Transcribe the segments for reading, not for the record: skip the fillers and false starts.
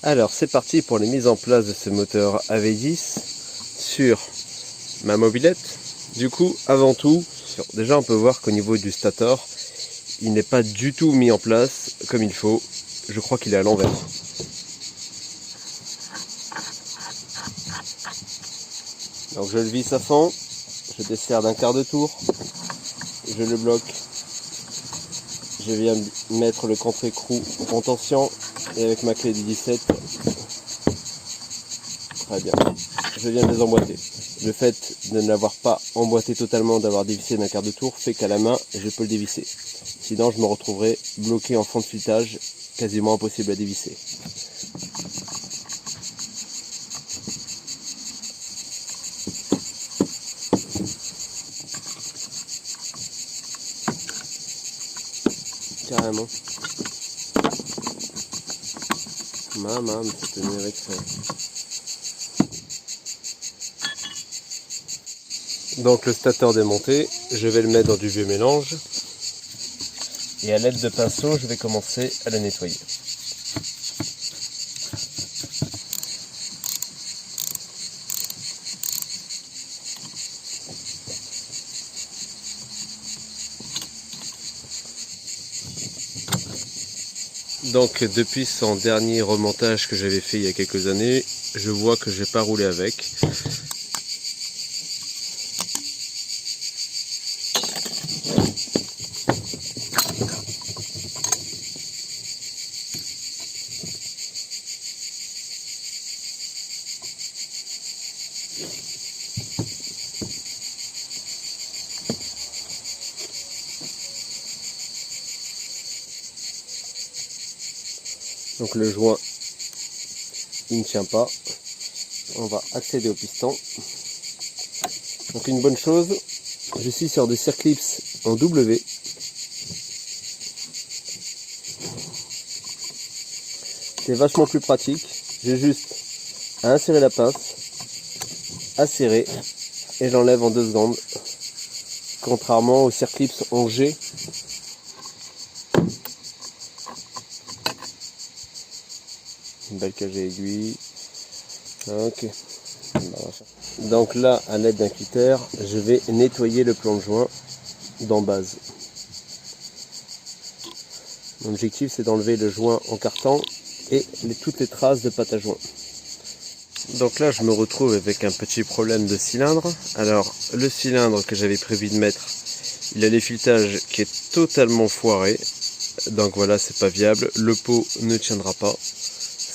Alors c'est parti pour les mises en place de ce moteur AV10 sur ma mobilette. Du coup, avant tout, déjà on peut voir qu'au niveau du stator, il n'est pas du tout mis en place comme il faut. Je crois qu'il est à l'envers. Donc je le visse à fond, je desserre d'un quart de tour, je le bloque. Je viens mettre le contre-écrou en tension et avec ma clé du 17, très bien, je viens de les emboîter. Le fait de ne l'avoir pas emboîté totalement, d'avoir dévissé d'un quart de tour, fait qu'à la main, je peux le dévisser. Sinon, je me retrouverai bloqué en fond de filetage, quasiment impossible à dévisser. Carrément. Maman, mais c'est tenu avec ça. Donc le stator démonté, je vais le mettre dans du vieux mélange. Et à l'aide de pinceau, je vais commencer à le nettoyer. Donc depuis son dernier remontage que j'avais fait il y a quelques années, je vois que j'ai pas roulé avec. Donc le joint il ne tient pas, on va accéder au piston. Donc une bonne chose, je suis sur des circlips en W. C'est vachement plus pratique, j'ai juste à insérer la pince, à serrer et j'enlève en 2 secondes. Contrairement aux circlips en G. Une belle cage à aiguille. Ok. Donc là, à l'aide d'un cutter, je vais nettoyer le plan de joint d'en base. Mon objectif, c'est d'enlever le joint en carton et toutes les traces de pâte à joint. Donc là, je me retrouve avec un petit problème de cylindre. Alors, le cylindre que j'avais prévu de mettre, il a l'effiletage qui est totalement foiré. Donc voilà, c'est pas viable. Le pot ne tiendra pas.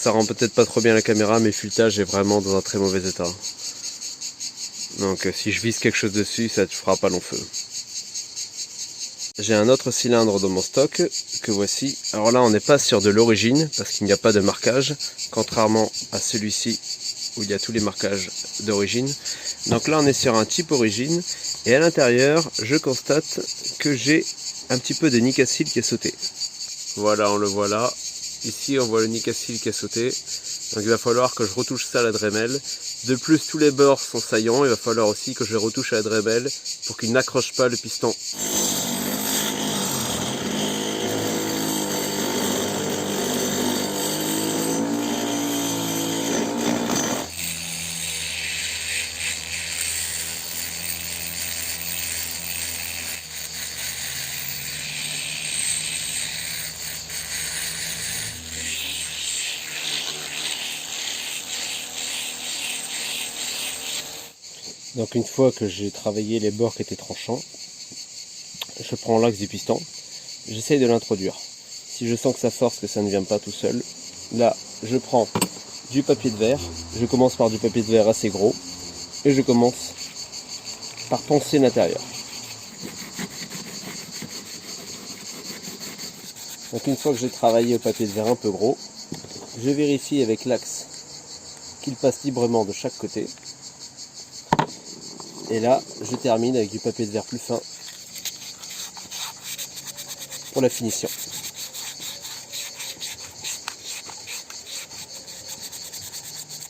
Ça rend peut-être pas trop bien la caméra, mais le filetage est vraiment dans un très mauvais état. Donc si je vise quelque chose dessus, ça ne fera pas long feu. J'ai un autre cylindre dans mon stock que voici. Alors là, on n'est pas sur de l'origine parce qu'il n'y a pas de marquage, contrairement à celui-ci où il y a tous les marquages d'origine. Donc là, on est sur un type origine et à l'intérieur, je constate que j'ai un petit peu de Nicasil qui est sauté. Voilà, on le voit là. Ici, on voit le Nicasil qui a sauté. Donc il va falloir que je retouche ça à la Dremel. De plus, tous les bords sont saillants. Il va falloir aussi que je retouche à la Dremel pour qu'il n'accroche pas le piston. Donc une fois que j'ai travaillé les bords qui étaient tranchants, je prends l'axe du piston, j'essaye de l'introduire. Si je sens que ça force, que ça ne vient pas tout seul, là je prends du papier de verre, je commence par du papier de verre assez gros, et je commence par poncer l'intérieur. Donc une fois que j'ai travaillé au papier de verre un peu gros, je vérifie avec l'axe qu'il passe librement de chaque côté. Et là, je termine avec du papier de verre plus fin pour la finition.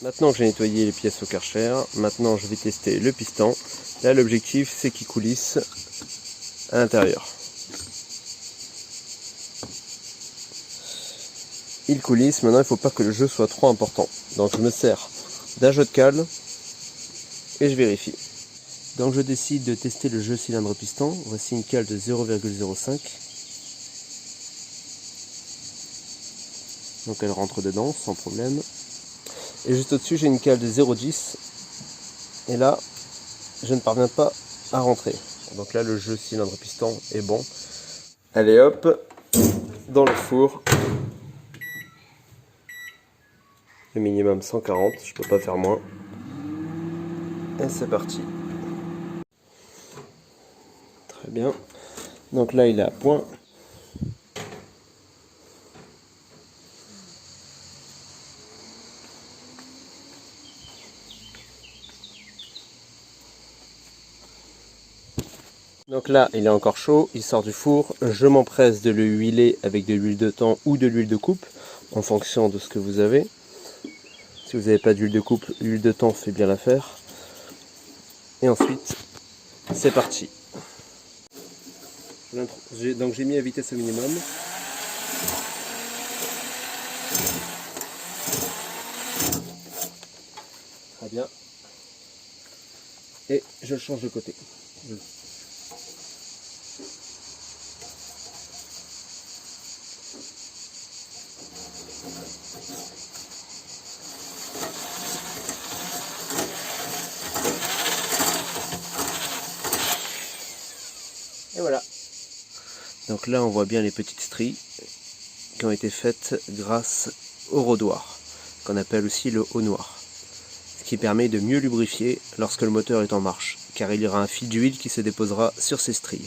Maintenant que j'ai nettoyé les pièces au Karcher, maintenant je vais tester le piston. Là, l'objectif, c'est qu'il coulisse à l'intérieur. il coulisse. Maintenant il ne faut pas que le jeu soit trop important. Donc je me sers d'un jeu de cale et je vérifie. Donc je décide de tester le jeu cylindre piston. Voici une cale de 0,05. Donc elle rentre dedans sans problème. Et juste au-dessus j'ai une cale de 0,10. Et là je ne parviens pas à rentrer. Donc là le jeu cylindre piston est bon. Allez hop, dans le four. Le minimum 140, je peux pas faire moins. Et c'est parti. Très bien. Donc là il est à point. Donc là il est encore chaud, il sort du four. Je m'empresse de le huiler avec de l'huile de thon ou de l'huile de coupe en fonction de ce que vous avez. Si vous n'avez pas d'huile de coupe, l'huile de thon fait bien l'affaire. Et ensuite, c'est parti. Donc j'ai mis à vitesse au minimum. Très bien. Et je change de côté. Et voilà. Donc là on voit bien les petites stries qui ont été faites grâce au rodoir, qu'on appelle aussi le haut noir. Ce qui permet de mieux lubrifier lorsque le moteur est en marche, car il y aura un fil d'huile qui se déposera sur ces stries.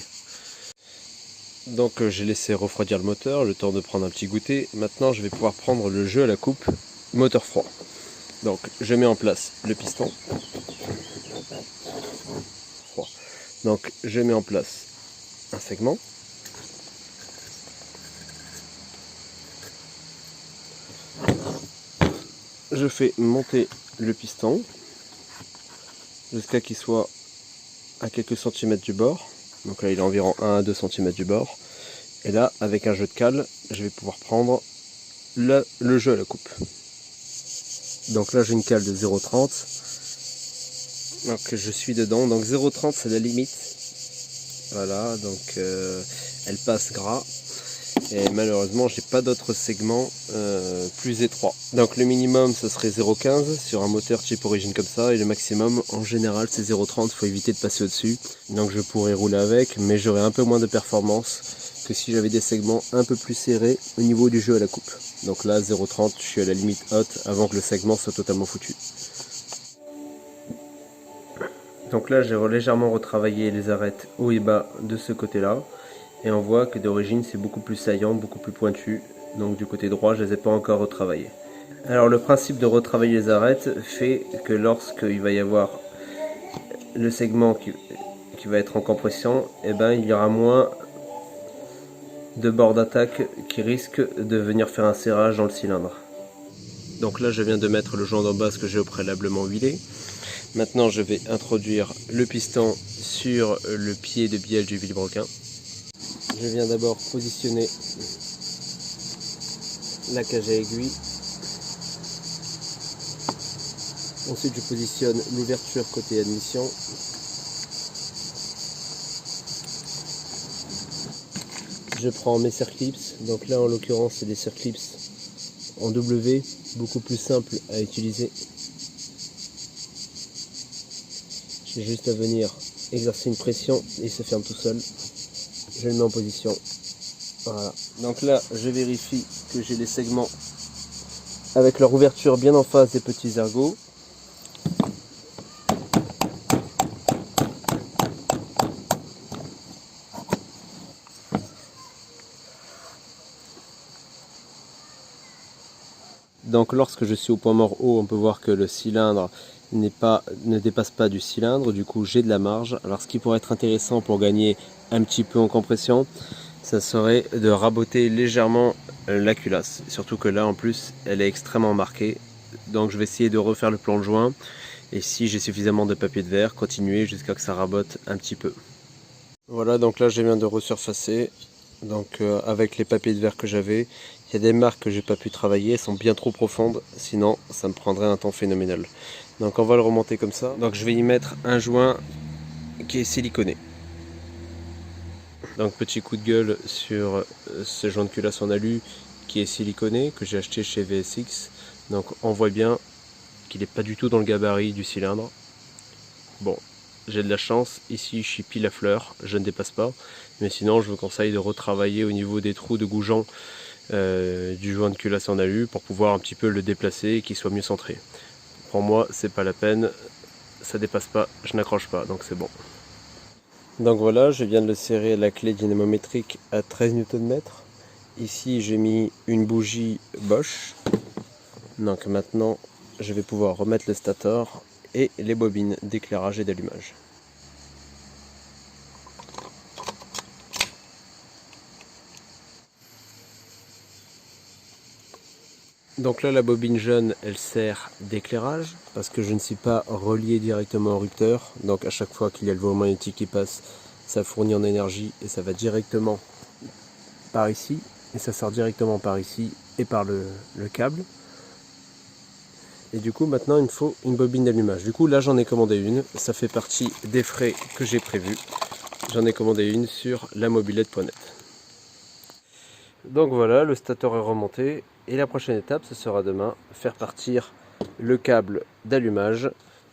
Donc j'ai laissé refroidir le moteur, le temps de prendre un petit goûter. Maintenant je vais pouvoir prendre le jeu à la coupe, moteur froid. Donc je mets en place le piston. Froid. Donc je mets en place un segment. Je fais monter le piston jusqu'à qu'il soit à quelques centimètres du bord. Donc là il est environ 1 à 2 cm du bord. Et là avec un jeu de cale, je vais pouvoir prendre le jeu à la coupe. Donc là j'ai une cale de 0,30. Donc je suis dedans. Donc 0,30 c'est la limite. Voilà, donc elle passe gras. Et malheureusement j'ai pas d'autres segments plus étroits. Donc le minimum ce serait 0,15 sur un moteur type origine comme ça, et le maximum en général c'est 0,30, il faut éviter de passer au dessus. Donc je pourrais rouler avec, mais j'aurais un peu moins de performance que si j'avais des segments un peu plus serrés au niveau du jeu à la coupe. Donc là 0,30, je suis à la limite haute avant que le segment soit totalement foutu. Donc là j'ai légèrement retravaillé les arêtes haut et bas de ce côté là. Et on voit que d'origine c'est beaucoup plus saillant, beaucoup plus pointu. Donc du côté droit je ne les ai pas encore retravaillés. Alors le principe de retravailler les arêtes fait que lorsqu'il va y avoir le segment qui va être en compression, eh ben, il y aura moins de bords d'attaque qui risquent de venir faire un serrage dans le cylindre. Donc là je viens de mettre le joint d'en base que j'ai au préalablement huilé. Maintenant je vais introduire le piston sur le pied de bielle du vilebrequin. Je viens d'abord positionner la cage à aiguille. Ensuite je positionne l'ouverture côté admission. Je prends mes circlips, donc là en l'occurrence c'est des circlips en W, beaucoup plus simple à utiliser. J'ai juste à venir exercer une pression et il se ferme tout seul. Je le mets en position. Voilà. Donc là je vérifie que j'ai les segments avec leur ouverture bien en face des petits ergots. Donc lorsque je suis au point mort haut, on peut voir que le cylindre ne dépasse pas du cylindre, du coup j'ai de la marge. Alors ce qui pourrait être intéressant pour gagner un petit peu en compression, ça serait de raboter légèrement la culasse. Surtout que là en plus elle est extrêmement marquée. Donc je vais essayer de refaire le plan de joint. Et si j'ai suffisamment de papier de verre, continuer jusqu'à que ça rabote un petit peu. Voilà, donc là je viens de resurfacer. Donc avec les papiers de verre que j'avais, Il y a des marques que j'ai pas pu travailler, elles sont bien trop profondes, sinon ça me prendrait un temps phénoménal. Donc on va le remonter comme ça. Donc je vais y mettre un joint qui est siliconé. Donc petit coup de gueule sur ce joint de culasse en alu qui est siliconé, que j'ai acheté chez VSX. Donc on voit bien qu'il n'est pas du tout dans le gabarit du cylindre. Bon, j'ai de la chance, ici je suis pile à fleur, je ne dépasse pas. Mais sinon je vous conseille de retravailler au niveau des trous de goujon du joint de culasse en alu pour pouvoir un petit peu le déplacer et qu'il soit mieux centré. Pour moi c'est pas la peine, ça dépasse pas, je n'accroche pas, donc c'est bon. Donc voilà, je viens de le serrer à la clé dynamométrique à 13 Nm. Ici j'ai mis une bougie Bosch. Donc maintenant je vais pouvoir remettre le stator et les bobines d'éclairage et d'allumage. Donc là la bobine jaune elle sert d'éclairage parce que je ne suis pas relié directement au rupteur. Donc à chaque fois qu'il y a le volant magnétique qui passe, ça fournit en énergie et ça va directement par ici. Et ça sort directement par ici et par le câble. Et du coup maintenant il me faut une bobine d'allumage. Du coup là j'en ai commandé une, ça fait partie des frais que j'ai prévus. J'en ai commandé une sur lamobilette.net. Donc voilà, le stator est remonté et la prochaine étape ce sera demain faire partir le câble d'allumage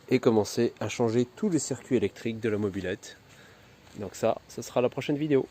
et commencer à changer tous les circuits électriques de la mobilette. Donc ça, ce sera la prochaine vidéo.